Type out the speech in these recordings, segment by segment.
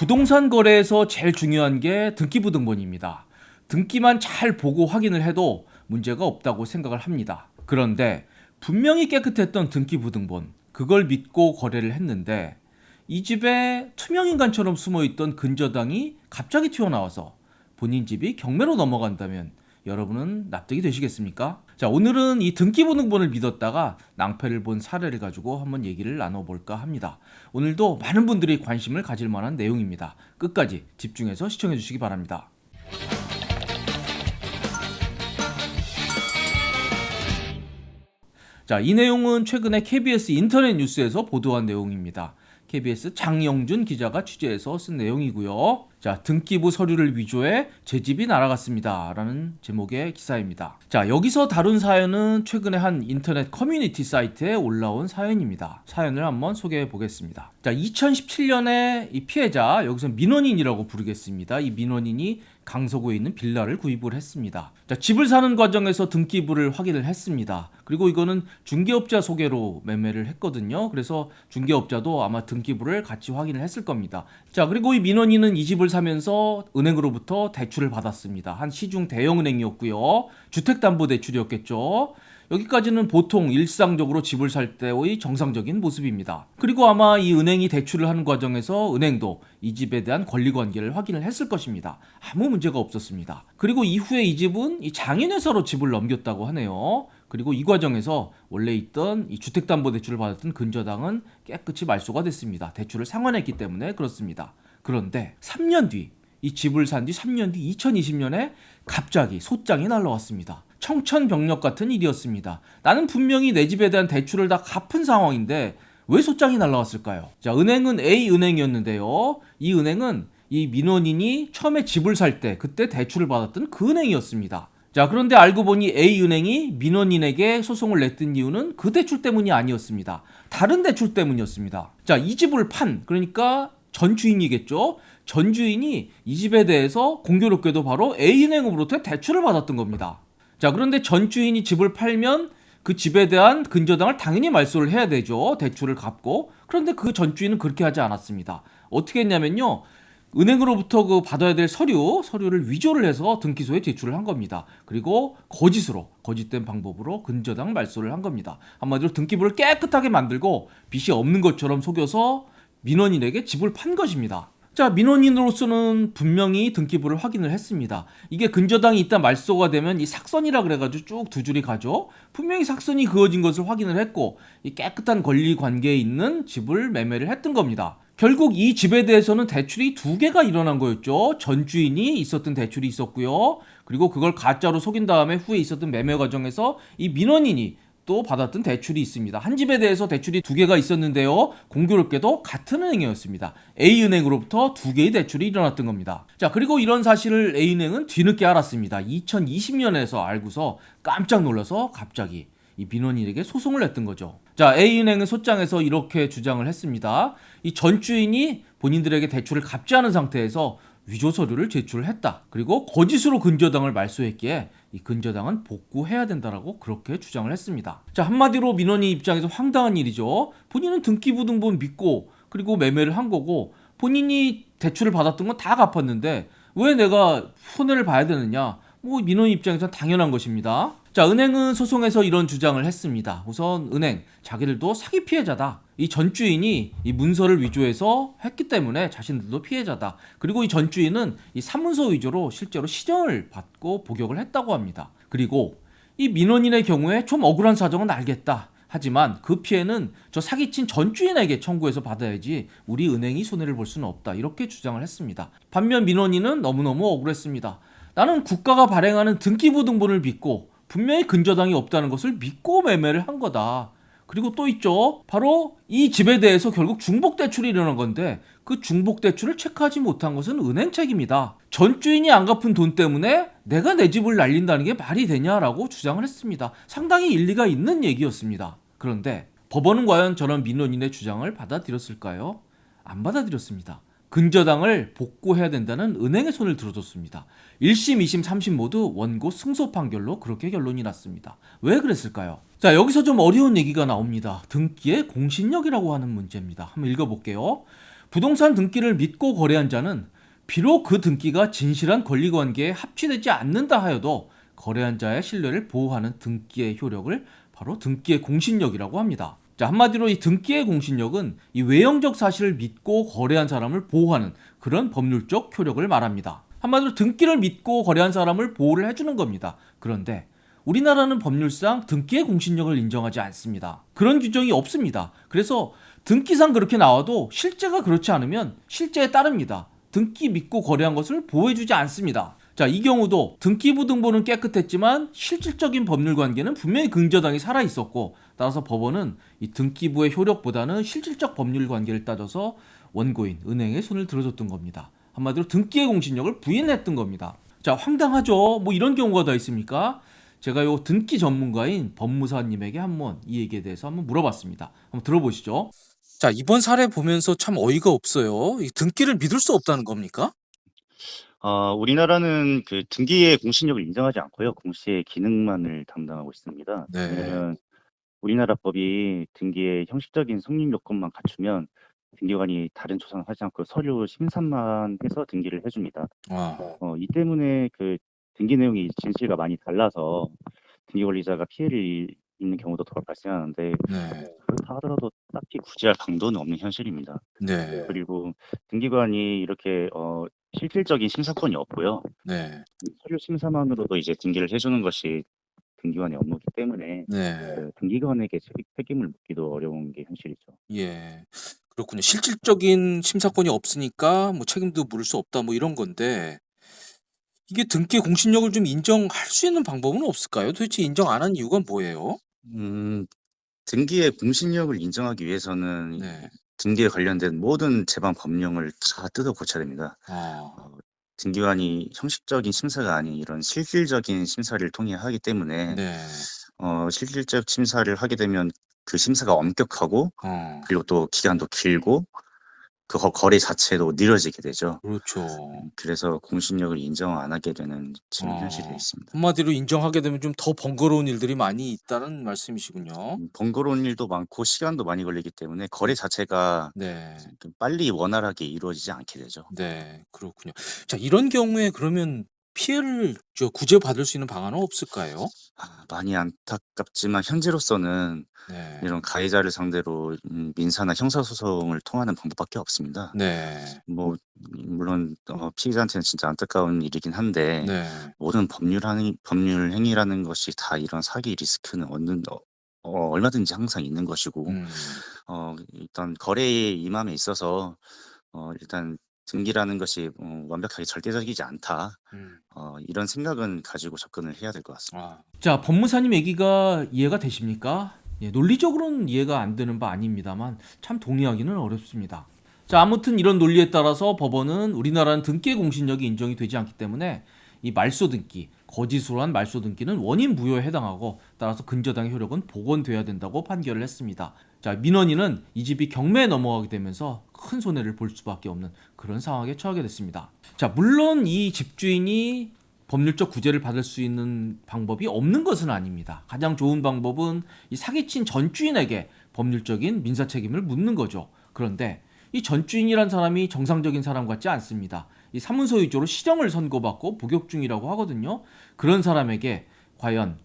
부동산 거래에서 제일 중요한 게 등기부등본입니다. 등기만 잘 보고 확인을 해도 문제가 없다고 생각을 합니다. 그런데 분명히 깨끗했던 등기부등본, 그걸 믿고 거래를 했는데 이 집에 투명인간처럼 숨어있던 근저당이 갑자기 튀어나와서 본인 집이 경매로 넘어간다면 여러분은 납득이 되시겠습니까? 자, 오늘은 이 등기부등본을 믿었다가 낭패를 본 사례를 가지고 한번 얘기를 나눠볼까 합니다. 오늘도 많은 분들이 관심을 가질 만한 내용입니다. 끝까지 집중해서 시청해 주시기 바랍니다. 자, 이 내용은 최근에 KBS 인터넷 뉴스에서 보도한 내용입니다. KBS 장영준 기자가 취재해서 쓴 내용이고요. 자, 등기부 서류를 위조해 제 집이 날아갔습니다 라는 제목의 기사입니다. 자, 여기서 다룬 사연은 최근에 한 인터넷 커뮤니티 사이트에 올라온 사연입니다. 사연을 한번 소개해 보겠습니다. 자, 2017년에 이 피해자, 여기서 민원인이라고 부르겠습니다. 이 민원인이 강서구에 있는 빌라를 구입을 했습니다. 자, 집을 사는 과정에서 등기부를 확인을 했습니다. 그리고 이거는 중개업자 소개로 매매를 했거든요. 그래서 중개업자도 아마 등기부를 같이 확인을 했을 겁니다. 자, 그리고 이 민원인은 이 집을 사면서 은행으로부터 대출을 받았습니다. 한 시중 대형은행이었고요. 주택담보대출이었겠죠. 여기까지는 보통 일상적으로 집을 살 때의 정상적인 모습입니다. 그리고 아마 이 은행이 대출을 하는 과정에서 은행도 이 집에 대한 권리관계를 확인을 했을 것입니다. 아무 문제가 없었습니다. 그리고 이후에 이 집은 이 장인회사로 집을 넘겼다고 하네요. 그리고 이 과정에서 원래 있던 이 주택담보대출을 받았던 근저당은 깨끗이 말소가 됐습니다. 대출을 상환했기 때문에 그렇습니다. 그런데 3년 뒤, 이 집을 산 뒤 3년 뒤 2020년에 갑자기 소장이 날라왔습니다. 청천벽력 같은 일이었습니다. 나는 분명히 내 집에 대한 대출을 다 갚은 상황인데 왜 소장이 날라왔을까요? 자, 은행은 A은행이었는데요. 이 은행은 이 민원인이 처음에 집을 살 때 그때 대출을 받았던 그 은행이었습니다. 자, 그런데 알고 보니 A은행이 민원인에게 소송을 냈던 이유는 그 대출 때문이 아니었습니다. 다른 대출 때문이었습니다. 자, 이 집을 그러니까 전 주인이겠죠. 전 주인이 이 집에 대해서 공교롭게도 바로 A은행으로부터 대출을 받았던 겁니다. 자, 그런데 전 주인이 집을 팔면 그 집에 대한 근저당을 당연히 말소를 해야 되죠. 대출을 갚고. 그런데 그 전 주인은 그렇게 하지 않았습니다. 어떻게 했냐면요. 은행으로부터 그 받아야 될 서류를 위조를 해서 등기소에 제출을 한 겁니다. 그리고 거짓된 방법으로 근저당 말소를 한 겁니다. 한마디로 등기부를 깨끗하게 만들고 빚이 없는 것처럼 속여서 민원인에게 집을 판 것입니다. 자, 민원인으로서는 분명히 등기부를 확인을 했습니다. 이게 근저당이 있다 말소가 되면 이 삭선이라 그래가지고 쭉 두 줄이 가죠. 분명히 삭선이 그어진 것을 확인을 했고 이 깨끗한 권리 관계에 있는 집을 매매를 했던 겁니다. 결국 이 집에 대해서는 대출이 두 개가 일어난 거였죠. 전 주인이 있었던 대출이 있었고요. 그리고 그걸 가짜로 속인 다음에 후에 있었던 매매 과정에서 이 민원인이 또 받았던 대출이 있습니다. 한 집에 대해서 대출이 두 개가 있었는데요. 공교롭게도 같은 은행이었습니다. A은행으로부터 두 개의 대출이 일어났던 겁니다. 자, 그리고 이런 사실을 A은행은 뒤늦게 알았습니다. 2020년에서 알고서 깜짝 놀라서 갑자기 이 민원인에게 소송을 냈던 거죠. 자, A은행은 소장에서 이렇게 주장을 했습니다. 이 전 주인이 본인들에게 대출을 갚지 않은 상태에서 위조 서류를 제출을 했다. 그리고 거짓으로 근저당을 말소했기에 이 근저당은 복구해야 된다라고 그렇게 주장을 했습니다. 자, 한마디로 민원인 입장에서 황당한 일이죠. 본인은 등기부등본 믿고 그리고 매매를 한 거고 본인이 대출을 받았던 건 다 갚았는데 왜 내가 손해를 봐야 되느냐? 민원인 입장에서는 당연한 것입니다. 자, 은행은 소송에서 이런 주장을 했습니다. 우선 은행, 자기들도 사기 피해자다. 이 전 주인이 이 문서를 위조해서 했기 때문에 자신들도 피해자다. 그리고 이 전 주인은 이 사문서 위조로 실제로 시정을 받고 복역을 했다고 합니다. 그리고 이 민원인의 경우에 좀 억울한 사정은 알겠다. 하지만 그 피해는 저 사기친 전 주인에게 청구해서 받아야지 우리 은행이 손해를 볼 수는 없다. 이렇게 주장을 했습니다. 반면 민원인은 너무너무 억울했습니다. 나는 국가가 발행하는 등기부등본을 믿고 분명히 근저당이 없다는 것을 믿고 매매를 한 거다. 그리고 또 있죠. 바로 이 집에 대해서 결국 중복대출이 일어난 건데 그 중복대출을 체크하지 못한 것은 은행 책임이다. 전 주인이 안 갚은 돈 때문에 내가 내 집을 날린다는 게 말이 되냐라고 주장을 했습니다. 상당히 일리가 있는 얘기였습니다. 그런데 법원은 과연 저런 민원인의 주장을 받아들였을까요? 안 받아들였습니다. 근저당을 복구해야 된다는 은행의 손을 들어줬습니다. 1심, 2심, 3심 모두 원고 승소 판결로 그렇게 결론이 났습니다. 왜 그랬을까요? 자, 여기서 좀 어려운 얘기가 나옵니다. 등기의 공신력이라고 하는 문제입니다. 한번 읽어볼게요. 부동산 등기를 믿고 거래한 자는 비록 그 등기가 진실한 권리관계에 합치되지 않는다 하여도 거래한 자의 신뢰를 보호하는 등기의 효력을 바로 등기의 공신력이라고 합니다. 자, 한마디로 이 등기의 공신력은 이 외형적 사실을 믿고 거래한 사람을 보호하는 그런 법률적 효력을 말합니다. 한마디로 등기를 믿고 거래한 사람을 보호를 해주는 겁니다. 그런데 우리나라는 법률상 등기의 공신력을 인정하지 않습니다. 그런 규정이 없습니다. 그래서 등기상 그렇게 나와도 실제가 그렇지 않으면 실제에 따릅니다. 등기 믿고 거래한 것을 보호해주지 않습니다. 자, 이 경우도 등기부 등본은 깨끗했지만 실질적인 법률 관계는 분명히 긍저당이 살아있었고, 따라서 법원은 이 등기부의 효력보다는 실질적 법률 관계를 따져서 원고인, 은행에 손을 들어줬던 겁니다. 한마디로 등기의 공신력을 부인했던 겁니다. 자, 황당하죠? 뭐 이런 경우가 다 있습니까? 제가 요 등기 전문가인 법무사님에게 한번 이 얘기에 대해서 한번 물어봤습니다. 한번 들어보시죠. 자, 이번 사례 보면서 참 어이가 없어요. 이 등기를 믿을 수 없다는 겁니까? 우리나라는 그 등기의 공신력을 인정하지 않고요. 공시의 기능만을 담당하고 있습니다. 네. 왜냐면 우리나라 법이 등기의 형식적인 성립 요건만 갖추면 등기관이 다른 조사는 하지 않고 서류 심사만 해서 등기를 해줍니다. 아, 이 때문에 그 등기 내용이 진실과 많이 달라서 등기 관리자가 피해를 입는 경우도 더 발생하는데 네. 그렇다 하더라도 딱히 구제할 방도는 없는 현실입니다. 네. 그리고 등기관이 이렇게 실질적인 심사권이 없고요. 네. 서류 심사만으로도 이제 등기를 해주는 것이 등기관의 업무이기 때문에 네. 등기관에게 책임을 묻기도 어려운 게 현실이죠. 예. 그렇군요. 실질적인 심사권이 없으니까 뭐 책임도 물을 수 없다 뭐 이런 건데, 이게 등기의 공신력을 좀 인정할 수 있는 방법은 없을까요? 도대체 인정 안 한 이유가 뭐예요? 음, 등기의 공신력을 인정하기 위해서는 네. 등기에 관련된 모든 제방 법령을 다 뜯어 고쳐야 됩니다. 아, 등기관이 형식적인 심사가 아닌 이런 실질적인 심사를 통해 하기 때문에 네. 실질적 심사를 하게 되면 그 심사가 엄격하고 그리고 또 기간도 길고 그 거래 자체도 느려지게 되죠. 그렇죠. 그래서 공신력을 인정 안 하게 되는 지금 현실이 아, 있습니다. 한마디로 인정하게 되면 좀 더 번거로운 일들이 많이 있다는 말씀이시군요. 번거로운 일도 많고 시간도 많이 걸리기 때문에 거래 자체가 네. 빨리 원활하게 이루어지지 않게 되죠. 네. 그렇군요. 자, 이런 경우에 그러면 피해를 구제받을 수 있는 방안은 없을까요? 많이 안타깝지만 현재로서는 네. 이런 가해자를 상대로 민사나 형사소송을 통하는 방법밖에 없습니다. 네. 뭐 물론 피해자한테는 진짜 안타까운 일이긴 한데 네. 모든 법률 행위라는 것이 다 이런 사기 리스크는 얼마든지 항상 있는 것이고 일단 거래의 임함에 있어서 일단 등기라는 것이 완벽하게 절대적이지 않다. 이런 생각은 가지고 접근을 해야 될 것 같습니다. 자, 법무사님 얘기가 이해가 되십니까? 예, 논리적으로는 이해가 안 되는 바 아닙니다만 참 동의하기는 어렵습니다. 자, 아무튼 이런 논리에 따라서 법원은 우리나라는 등기의 공신력이 인정이 되지 않기 때문에 이 말소 등기, 거짓으로 한 말소 등기는 원인 무효에 해당하고 따라서 근저당의 효력은 복원돼야 된다고 판결을 했습니다. 자, 민원인은 이 집이 경매에 넘어가게 되면서 큰 손해를 볼 수밖에 없는 그런 상황에 처하게 됐습니다. 자, 물론 이 집주인이 법률적 구제를 받을 수 있는 방법이 없는 것은 아닙니다. 가장 좋은 방법은 이 사기친 전주인에게 법률적인 민사 책임을 묻는 거죠. 그런데 이 전주인이란 사람이 정상적인 사람 같지 않습니다. 이 사문서 위조로 실형을 선고받고 복역 중이라고 하거든요. 그런 사람에게 과연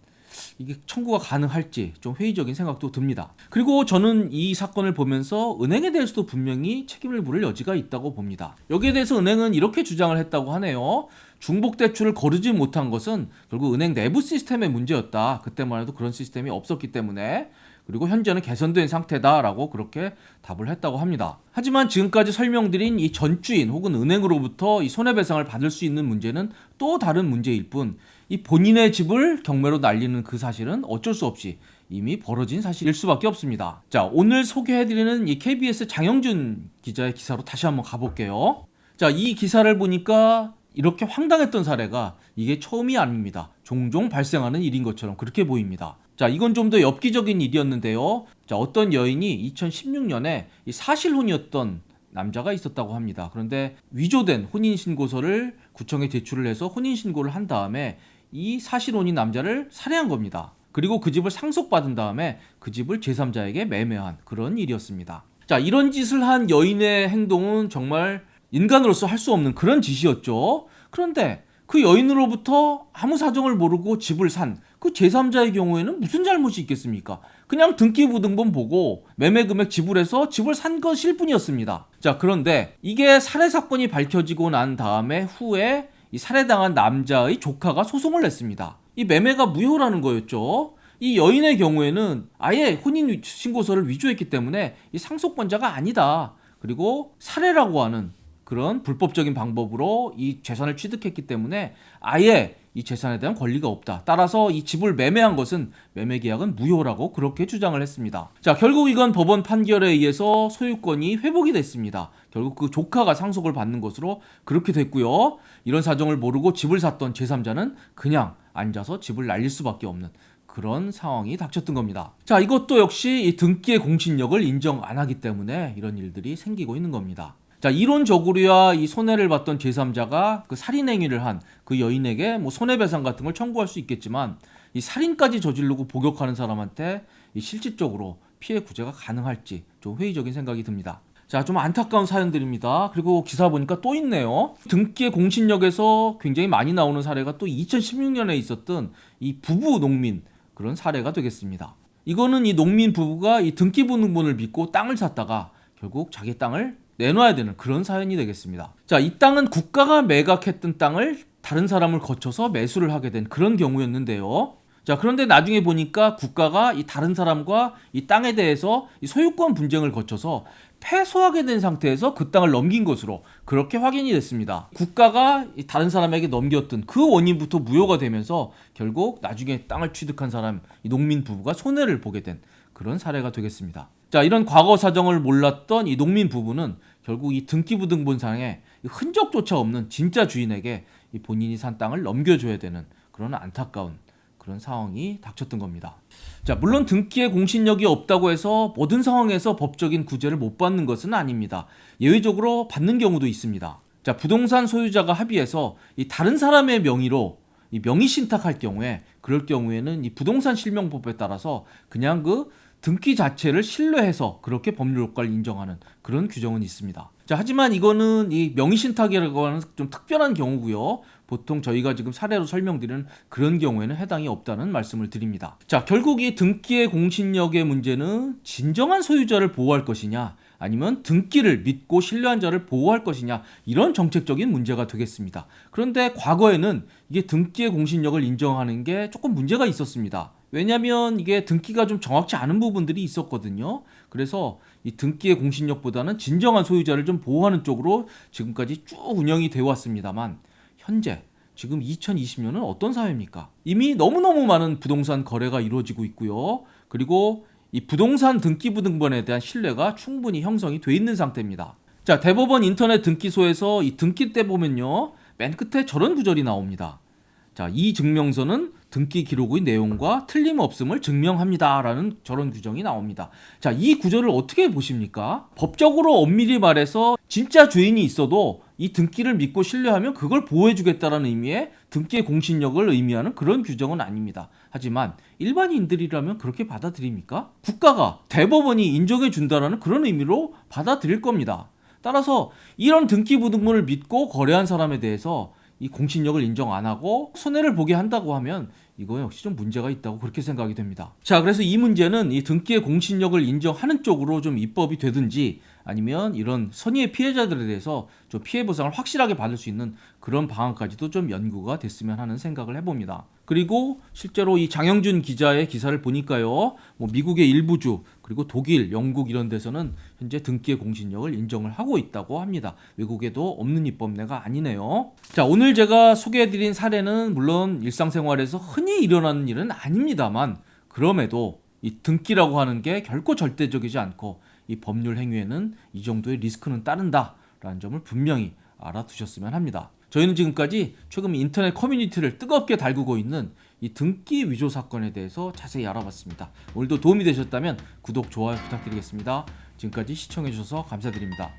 이게 청구가 가능할지 좀 회의적인 생각도 듭니다. 그리고 저는 이 사건을 보면서 은행에 대해서도 분명히 책임을 물을 여지가 있다고 봅니다. 여기에 대해서 은행은 이렇게 주장을 했다고 하네요. 중복대출을 거르지 못한 것은 결국 은행 내부 시스템의 문제였다. 그때만 해도 그런 시스템이 없었기 때문에. 그리고 현재는 개선된 상태다라고 그렇게 답을 했다고 합니다. 하지만 지금까지 설명드린 이 전주인 혹은 은행으로부터 이 손해배상을 받을 수 있는 문제는 또 다른 문제일 뿐, 이 본인의 집을 경매로 날리는 그 사실은 어쩔 수 없이 이미 벌어진 사실일 수밖에 없습니다. 자, 오늘 소개해드리는 이 KBS 장영준 기자의 기사로 다시 한번 가볼게요. 자, 이 기사를 보니까 이렇게 황당했던 사례가 이게 처음이 아닙니다. 종종 발생하는 일인 것처럼 그렇게 보입니다. 자, 이건 좀 더 엽기적인 일이었는데요. 자, 어떤 여인이 2016년에 이 사실혼이었던 남자가 있었다고 합니다. 그런데 위조된 혼인신고서를 구청에 제출을 해서 혼인신고를 한 다음에 이 사실혼인 남자를 살해한 겁니다. 그리고 그 집을 상속받은 다음에 그 집을 제3자에게 매매한 그런 일이었습니다. 자, 이런 짓을 한 여인의 행동은 정말 인간으로서 할 수 없는 그런 짓이었죠. 그런데 그 여인으로부터 아무 사정을 모르고 집을 산 그 제3자의 경우에는 무슨 잘못이 있겠습니까? 그냥 등기부등본 보고 매매 금액 지불해서 집을 산 것일 뿐이었습니다. 자, 그런데 이게 살해 사건이 밝혀지고 난 다음에 후에 이 살해당한 남자의 조카가 소송을 냈습니다. 이 매매가 무효라는 거였죠. 이 여인의 경우에는 아예 혼인 신고서를 위조했기 때문에 이 상속권자가 아니다. 그리고 살해라고 하는 그런 불법적인 방법으로 이 재산을 취득했기 때문에 아예 이 재산에 대한 권리가 없다. 따라서 이 집을 매매한 것은 매매 계약은 무효라고 그렇게 주장을 했습니다. 자, 결국 이건 법원 판결에 의해서 소유권이 회복이 됐습니다. 결국 그 조카가 상속을 받는 것으로 그렇게 됐고요. 이런 사정을 모르고 집을 샀던 제3자는 그냥 앉아서 집을 날릴 수밖에 없는 그런 상황이 닥쳤던 겁니다. 자, 이것도 역시 이 등기의 공신력을 인정 안 하기 때문에 이런 일들이 생기고 있는 겁니다. 자, 이론적으로야 이 손해를 봤던 제3자가 그 살인행위를 한 그 여인에게 뭐 손해배상 같은 걸 청구할 수 있겠지만 이 살인까지 저지르고 복역하는 사람한테 이 실질적으로 피해 구제가 가능할지 좀 회의적인 생각이 듭니다. 자, 좀 안타까운 사연들입니다. 그리고 기사 보니까 또 있네요. 등기의 공신력에서 굉장히 많이 나오는 사례가 또 2016년에 있었던 이 부부 농민 그런 사례가 되겠습니다. 이거는 이 농민 부부가 이 등기부등본을 믿고 땅을 샀다가 결국 자기 땅을 내놔야 되는 그런 사연이 되겠습니다. 자, 이 땅은 국가가 매각했던 땅을 다른 사람을 거쳐서 매수를 하게 된 그런 경우였는데요. 자, 그런데 나중에 보니까 국가가 이 다른 사람과 이 땅에 대해서 이 소유권 분쟁을 거쳐서 패소하게 된 상태에서 그 땅을 넘긴 것으로 그렇게 확인이 됐습니다. 국가가 이 다른 사람에게 넘겼던 그 원인부터 무효가 되면서 결국 나중에 땅을 취득한 사람, 이 농민 부부가 손해를 보게 된 그런 사례가 되겠습니다. 자, 이런 과거 사정을 몰랐던 이 농민 부부는 결국 이 등기부등본상에 흔적조차 없는 진짜 주인에게 이 본인이 산 땅을 넘겨줘야 되는 그런 안타까운 그런 상황이 닥쳤던 겁니다. 자, 물론 등기의 공신력이 없다고 해서 모든 상황에서 법적인 구제를 못 받는 것은 아닙니다. 예외적으로 받는 경우도 있습니다. 자, 부동산 소유자가 합의해서 이 다른 사람의 명의로 이 명의 신탁할 경우에 그럴 경우에는 이 부동산 실명법에 따라서 그냥 그 등기 자체를 신뢰해서 그렇게 법률 효과를 인정하는 그런 규정은 있습니다. 자, 하지만 이거는 이 명의신탁이라고 하는 좀 특별한 경우고요. 보통 저희가 지금 사례로 설명드리는 그런 경우에는 해당이 없다는 말씀을 드립니다. 자, 결국 이 등기의 공신력의 문제는 진정한 소유자를 보호할 것이냐 아니면 등기를 믿고 신뢰한 자를 보호할 것이냐 이런 정책적인 문제가 되겠습니다. 그런데 과거에는 이게 등기의 공신력을 인정하는 게 조금 문제가 있었습니다. 왜냐하면 이게 등기가 좀 정확치 않은 부분들이 있었거든요. 그래서 이 등기의 공신력보다는 진정한 소유자를 좀 보호하는 쪽으로 지금까지 쭉 운영이 되어 왔습니다만 현재 지금 2020년은 어떤 사회입니까? 이미 너무너무 많은 부동산 거래가 이루어지고 있고요. 그리고 이 부동산 등기부등본에 대한 신뢰가 충분히 형성이 돼 있는 상태입니다. 자, 대법원 인터넷 등기소에서 이 등기 때 보면요. 맨 끝에 저런 구절이 나옵니다. 자, 이 증명서는 등기 기록의 내용과 틀림없음을 증명합니다. 라는 저런 규정이 나옵니다. 자, 이 구절을 어떻게 보십니까? 법적으로 엄밀히 말해서 진짜 주인이 있어도 이 등기를 믿고 신뢰하면 그걸 보호해주겠다라는 의미의 등기의 공신력을 의미하는 그런 규정은 아닙니다. 하지만 일반인들이라면 그렇게 받아들입니까? 국가가 대법원이 인정해준다라는 그런 의미로 받아들일 겁니다. 따라서 이런 등기부등본을 믿고 거래한 사람에 대해서 이 공신력을 인정 안 하고 손해를 보게 한다고 하면 이거 역시 좀 문제가 있다고 그렇게 생각이 됩니다. 자, 그래서 이 문제는 이 등기의 공신력을 인정하는 쪽으로 좀 입법이 되든지 아니면 이런 선의의 피해자들에 대해서 좀 피해 보상을 확실하게 받을 수 있는 그런 방안까지도 좀 연구가 됐으면 하는 생각을 해봅니다. 그리고 실제로 이 장영준 기자의 기사를 보니까요, 뭐 미국의 일부주 그리고 독일, 영국 이런 데서는 현재 등기의 공신력을 인정을 하고 있다고 합니다. 외국에도 없는 입법례가 아니네요. 자, 오늘 제가 소개해드린 사례는 물론 일상생활에서 흔히 일어나는 일은 아닙니다만 그럼에도 이 등기라고 하는 게 결코 절대적이지 않고 이 법률 행위에는 이 정도의 리스크는 따른다라는 점을 분명히 알아두셨으면 합니다. 저희는 지금까지 최근 인터넷 커뮤니티를 뜨겁게 달구고 있는 이 등기 위조 사건에 대해서 자세히 알아봤습니다. 오늘도 도움이 되셨다면 구독, 좋아요 부탁드리겠습니다. 지금까지 시청해주셔서 감사드립니다.